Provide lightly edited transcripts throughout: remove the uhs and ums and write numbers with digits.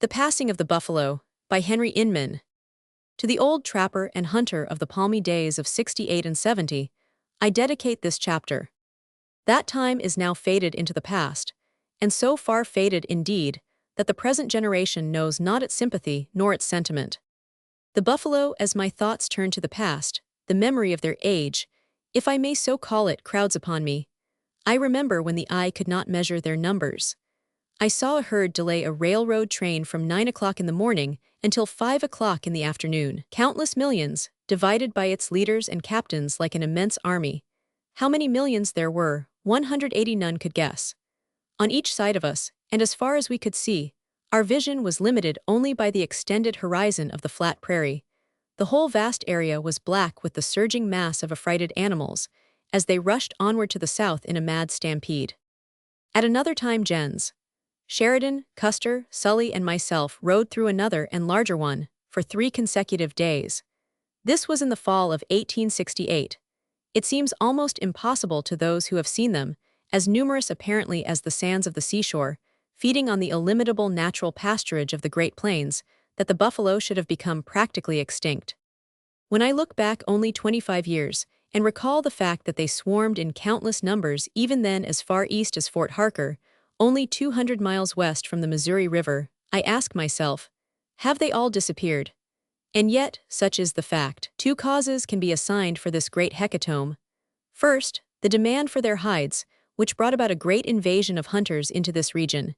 The Passing of the Buffalo, by Henry Inman. To the old trapper and hunter of the palmy days of 68 and 70, I dedicate this chapter. That time is now faded into the past, and so far faded indeed, that the present generation knows not its sympathy nor its sentiment. The buffalo, as my thoughts turn to the past, the memory of their age, if I may so call it, crowds upon me. I remember when the eye could not measure their numbers. I saw a herd delay a railroad train from 9 o'clock in the morning until 5 o'clock in the afternoon. Countless millions, divided by its leaders and captains like an immense army. How many millions there were, 180 none could guess. On each side of us, and as far as we could see, our vision was limited only by the extended horizon of the flat prairie. The whole vast area was black with the surging mass of affrighted animals, as they rushed onward to the south in a mad stampede. At another time Gens. Sheridan, Custer, Sully, and myself rode through another and larger one, for 3 consecutive days. This was in the fall of 1868. It seems almost impossible to those who have seen them, as numerous apparently as the sands of the seashore, feeding on the illimitable natural pasturage of the Great Plains, that the buffalo should have become practically extinct. When I look back only 25 years, and recall the fact that they swarmed in countless numbers even then as far east as Fort Harker, only 200 miles west from the Missouri River, I ask myself, have they all disappeared? And yet, such is the fact. 2 causes can be assigned for this great hecatomb. First, the demand for their hides, which brought about a great invasion of hunters into this region.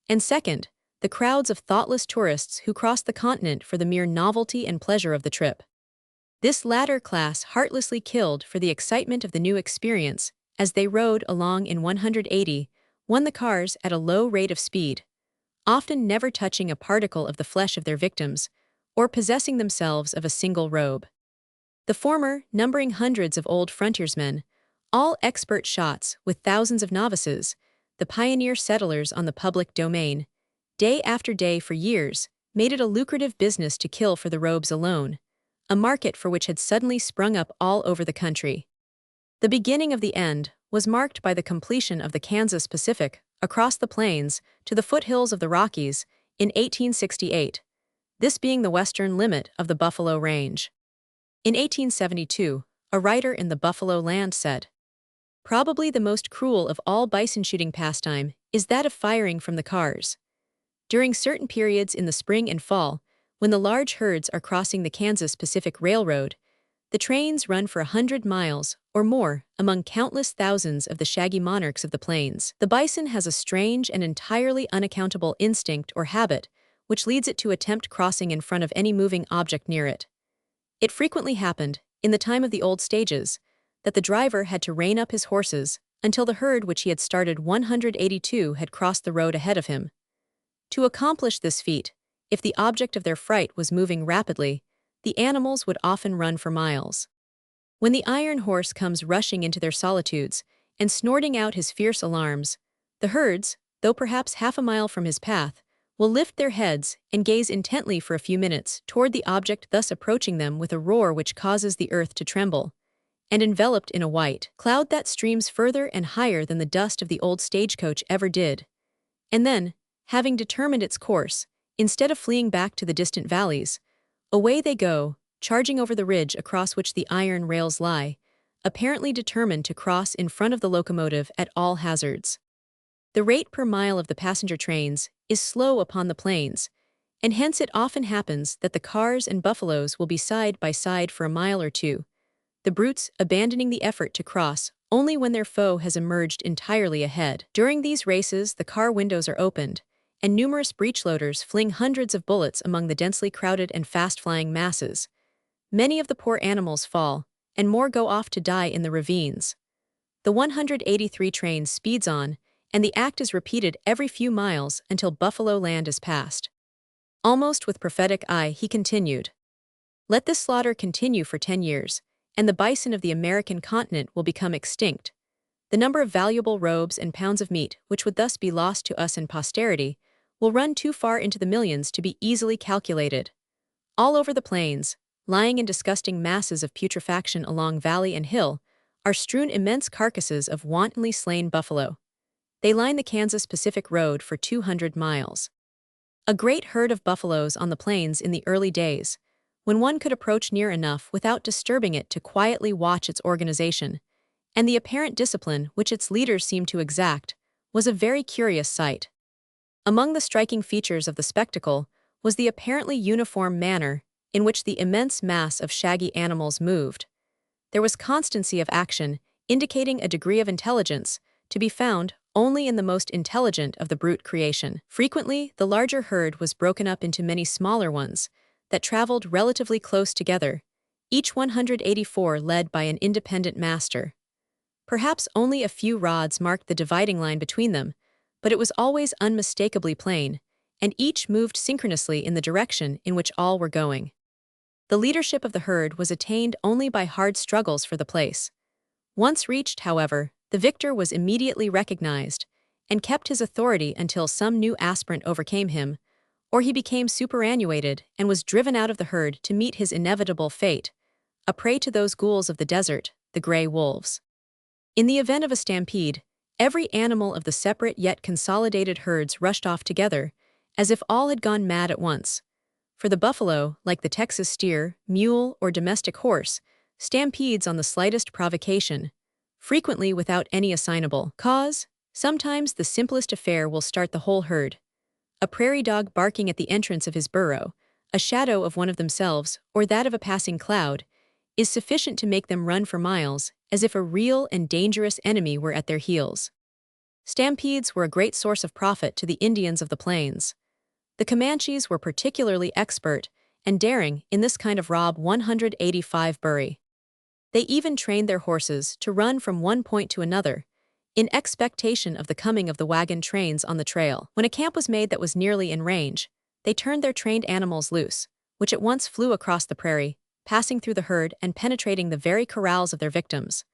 And second, the crowds of thoughtless tourists who crossed the continent for the mere novelty and pleasure of the trip. This latter class heartlessly killed for the excitement of the new experience, as they rode along in 180, won the cars at a low rate of speed, often never touching a particle of the flesh of their victims, or possessing themselves of a single robe. The former, numbering hundreds of old frontiersmen, all expert shots with thousands of novices, the pioneer settlers on the public domain, day after day for years, made it a lucrative business to kill for the robes alone, a market for which had suddenly sprung up all over the country. The beginning of the end was marked by the completion of the Kansas Pacific across the plains to the foothills of the Rockies in 1868, this being the western limit of the Buffalo Range. In 1872, a writer in the Buffalo Land said, "Probably the most cruel of all bison shooting pastime is that of firing from the cars. During certain periods in the spring and fall, when the large herds are crossing the Kansas Pacific Railroad, the trains run for 100 miles or more among countless thousands of the shaggy monarchs of the plains. The bison has a strange and entirely unaccountable instinct or habit which leads it to attempt crossing in front of any moving object near it. It frequently happened, in the time of the old stages, that the driver had to rein up his horses until the herd which he had started 182 had crossed the road ahead of him. To accomplish this feat, if the object of their fright was moving rapidly, the animals would often run for miles. When the iron horse comes rushing into their solitudes and snorting out his fierce alarms, the herds, though perhaps half a mile from his path, will lift their heads and gaze intently for a few minutes toward the object thus approaching them with a roar which causes the earth to tremble, and enveloped in a white cloud that streams further and higher than the dust of the old stagecoach ever did. And then, having determined its course, instead of fleeing back to the distant valleys, away they go, charging over the ridge across which the iron rails lie, apparently determined to cross in front of the locomotive at all hazards. The rate per mile of the passenger trains is slow upon the plains, and hence it often happens that the cars and buffaloes will be side by side for a mile or two, the brutes abandoning the effort to cross only when their foe has emerged entirely ahead. During these races the car windows are opened, and numerous breechloaders fling hundreds of bullets among the densely crowded and fast-flying masses. Many of the poor animals fall, and more go off to die in the ravines. The 183 train speeds on, and the act is repeated every few miles until Buffalo Land is passed. Almost with prophetic eye he continued, "Let this slaughter continue for 10 years, and the bison of the American continent will become extinct. The number of valuable robes and pounds of meat which would thus be lost to us and posterity will run too far into the millions to be easily calculated. All over the plains, lying in disgusting masses of putrefaction along valley and hill, are strewn immense carcasses of wantonly slain buffalo. They line the Kansas Pacific Road for 200 miles. A great herd of buffaloes on the plains in the early days, when one could approach near enough without disturbing it to quietly watch its organization, and the apparent discipline which its leaders seemed to exact, was a very curious sight. Among the striking features of the spectacle was the apparently uniform manner in which the immense mass of shaggy animals moved. There was constancy of action, indicating a degree of intelligence, to be found only in the most intelligent of the brute creation. Frequently, the larger herd was broken up into many smaller ones that traveled relatively close together, each 184 led by an independent master. Perhaps only a few rods marked the dividing line between them, but it was always unmistakably plain, and each moved synchronously in the direction in which all were going. The leadership of the herd was attained only by hard struggles for the place. Once reached, however, the victor was immediately recognized and kept his authority until some new aspirant overcame him, or he became superannuated and was driven out of the herd to meet his inevitable fate, a prey to those ghouls of the desert, the gray wolves. In the event of a stampede, every animal of the separate yet consolidated herds rushed off together, as if all had gone mad at once. For the buffalo, like the Texas steer, mule, or domestic horse, stampedes on the slightest provocation, frequently without any assignable cause. Sometimes the simplest affair will start the whole herd. A prairie dog barking at the entrance of his burrow, a shadow of one of themselves, or that of a passing cloud, is sufficient to make them run for miles, as if a real and dangerous enemy were at their heels. Stampedes were a great source of profit to the Indians of the plains. The Comanches were particularly expert and daring in this kind of rob 185 bury. They even trained their horses to run from one point to another, in expectation of the coming of the wagon trains on the trail. When a camp was made that was nearly in range, they turned their trained animals loose, which at once flew across the prairie, passing through the herd and penetrating the very corrals of their victims.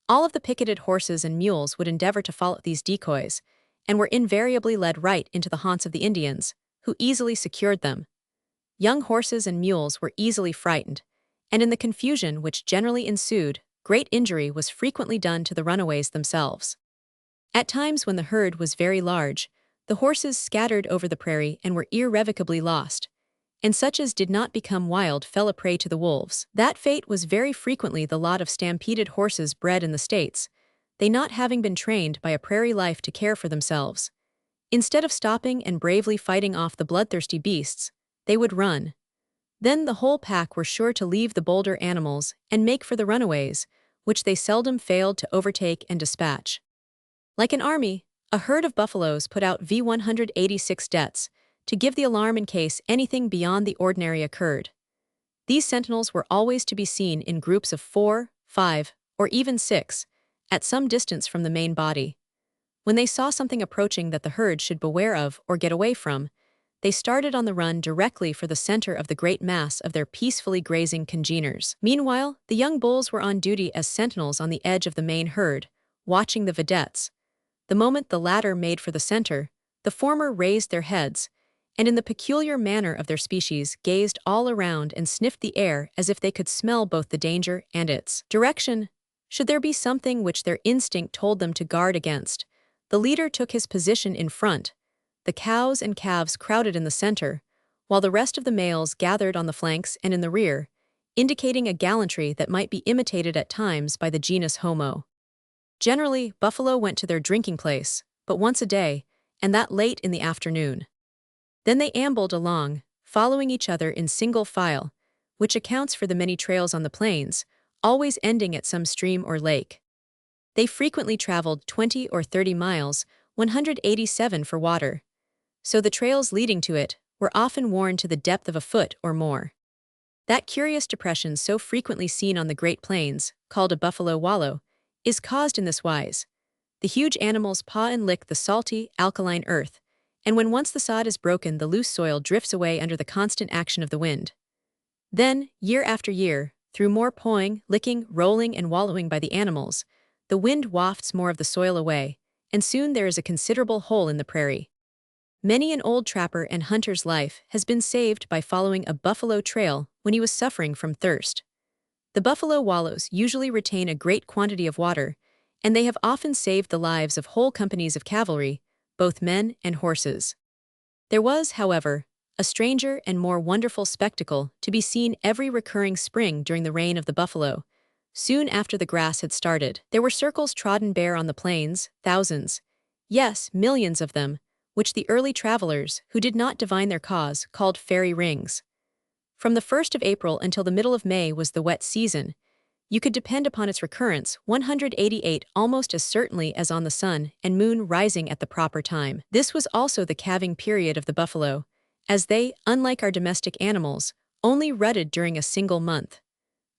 All of the picketed horses and mules would endeavor to follow these decoys, and were invariably led right into the haunts of the Indians, who easily secured them. Young horses and mules were easily frightened, and in the confusion which generally ensued, great injury was frequently done to the runaways themselves. At times when the herd was very large, the horses scattered over the prairie and were irrevocably lost, and such as did not become wild fell a prey to the wolves. That fate was very frequently the lot of stampeded horses bred in the States, they not having been trained by a prairie life to care for themselves. Instead of stopping and bravely fighting off the bloodthirsty beasts, they would run. Then the whole pack were sure to leave the bolder animals and make for the runaways, which they seldom failed to overtake and dispatch. Like an army, a herd of buffaloes put out V-186 dets to give the alarm in case anything beyond the ordinary occurred. These sentinels were always to be seen in groups of 4, 5, or even 6, at some distance from the main body. When they saw something approaching that the herd should beware of or get away from, they started on the run directly for the center of the great mass of their peacefully grazing congeners. Meanwhile, the young bulls were on duty as sentinels on the edge of the main herd, watching the vedettes. The moment the latter made for the center, the former raised their heads, and in the peculiar manner of their species gazed all around and sniffed the air as if they could smell both the danger and its direction. Should there be something which their instinct told them to guard against, the leader took his position in front. The cows and calves crowded in the center, while the rest of the males gathered on the flanks and in the rear, indicating a gallantry that might be imitated at times by the genus Homo. Generally, buffalo went to their drinking place, but once a day, and that late in the afternoon. Then they ambled along, following each other in single file, which accounts for the many trails on the plains, always ending at some stream or lake. They frequently traveled 20 or 30 miles, 187 for water, so the trails leading to it were often worn to the depth of a foot or more. That curious depression so frequently seen on the Great Plains, called a buffalo wallow, is caused in this wise. The huge animals paw and lick the salty, alkaline earth, and when once the sod is broken, the loose soil drifts away under the constant action of the wind. Then, year after year, through more pawing, licking, rolling, and wallowing by the animals, the wind wafts more of the soil away, and soon there is a considerable hole in the prairie. Many an old trapper and hunter's life has been saved by following a buffalo trail when he was suffering from thirst. The buffalo wallows usually retain a great quantity of water, and they have often saved the lives of whole companies of cavalry, both men and horses. There was, however, a stranger and more wonderful spectacle to be seen every recurring spring during the reign of the buffalo. Soon after the grass had started, there were circles trodden bare on the plains, thousands, yes, millions of them, which the early travelers, who did not divine their cause, called fairy rings. From the 1st of April until the middle of May was the wet season. You could depend upon its recurrence 188 almost as certainly as on the sun and moon rising at the proper time. This was also the calving period of the buffalo, as they, unlike our domestic animals, only rutted during a single month.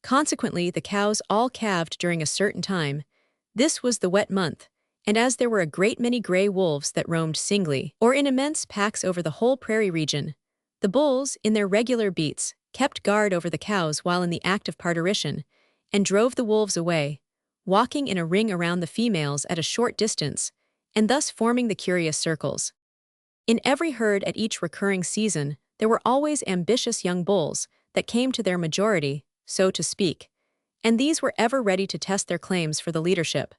Consequently, the cows all calved during a certain time. This was the wet month, and as there were a great many gray wolves that roamed singly or in immense packs over the whole prairie region, the bulls, in their regular beats, kept guard over the cows while in the act of parturition, and drove the wolves away, walking in a ring around the females at a short distance, and thus forming the curious circles. In every herd at each recurring season, there were always ambitious young bulls that came to their majority, so to speak, and these were ever ready to test their claims for the leadership.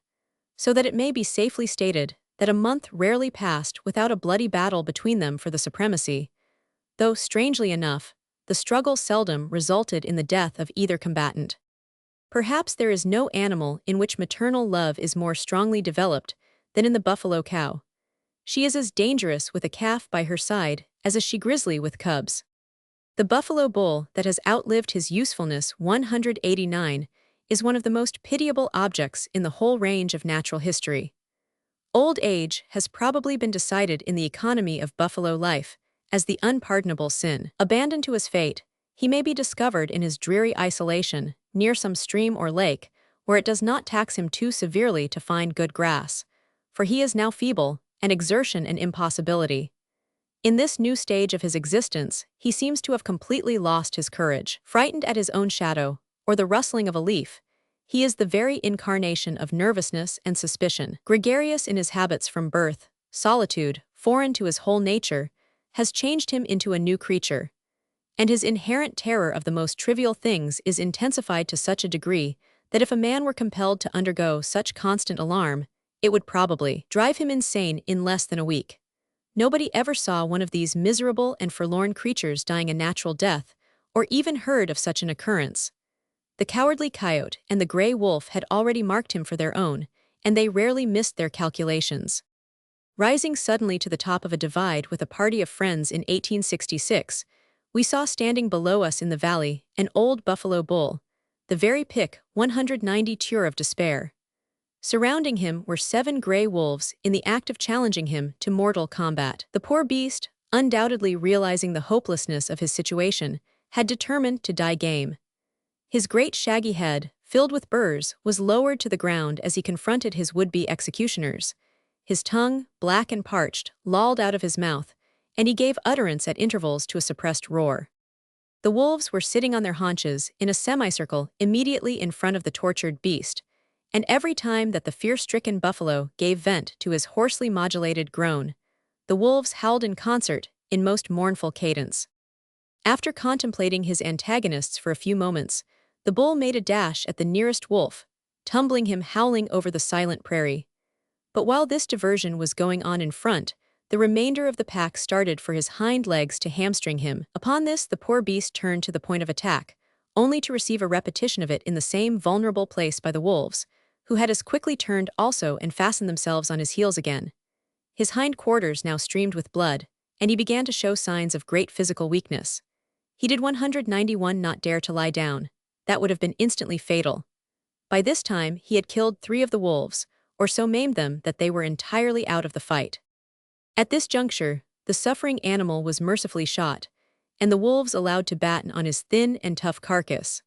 So that it may be safely stated that a month rarely passed without a bloody battle between them for the supremacy, though, strangely enough, the struggle seldom resulted in the death of either combatant. Perhaps there is no animal in which maternal love is more strongly developed than in the buffalo cow. She is as dangerous with a calf by her side as a she-grizzly with cubs. The buffalo bull that has outlived his usefulness 189 is one of the most pitiable objects in the whole range of natural history. Old age has probably been decided in the economy of buffalo life as the unpardonable sin. Abandoned to his fate, he may be discovered in his dreary isolation near some stream or lake where it does not tax him too severely to find good grass, for he is now feeble, and exertion an impossibility. In this new stage of his existence, he seems to have completely lost his courage. Frightened at his own shadow, or the rustling of a leaf, he is the very incarnation of nervousness and suspicion. Gregarious in his habits from birth, solitude, foreign to his whole nature, has changed him into a new creature, and his inherent terror of the most trivial things is intensified to such a degree that if a man were compelled to undergo such constant alarm, it would probably drive him insane in less than a week. Nobody ever saw one of these miserable and forlorn creatures dying a natural death, or even heard of such an occurrence. The cowardly coyote and the gray wolf had already marked him for their own, and they rarely missed their calculations. Rising suddenly to the top of a divide with a party of friends in 1866, we saw standing below us in the valley an old buffalo bull, the very pick 190 tour of despair. Surrounding him were 7 gray wolves in the act of challenging him to mortal combat. The poor beast, undoubtedly realizing the hopelessness of his situation, had determined to die game. His great shaggy head, filled with burrs, was lowered to the ground as he confronted his would-be executioners. His tongue, black and parched, lolled out of his mouth, and he gave utterance at intervals to a suppressed roar. The wolves were sitting on their haunches in a semicircle immediately in front of the tortured beast, and every time that the fear-stricken buffalo gave vent to his hoarsely modulated groan, the wolves howled in concert in most mournful cadence. After contemplating his antagonists for a few moments, the bull made a dash at the nearest wolf, tumbling him howling over the silent prairie. But while this diversion was going on in front, the remainder of the pack started for his hind legs to hamstring him. Upon this, the poor beast turned to the point of attack, only to receive a repetition of it in the same vulnerable place by the wolves, who had as quickly turned also and fastened themselves on his heels again. His hind quarters now streamed with blood, and he began to show signs of great physical weakness. He did 191 not dare to lie down. That would have been instantly fatal. By this time, he had killed 3 of the wolves, or so maimed them that they were entirely out of the fight. At this juncture, the suffering animal was mercifully shot, and the wolves allowed to batten on his thin and tough carcass.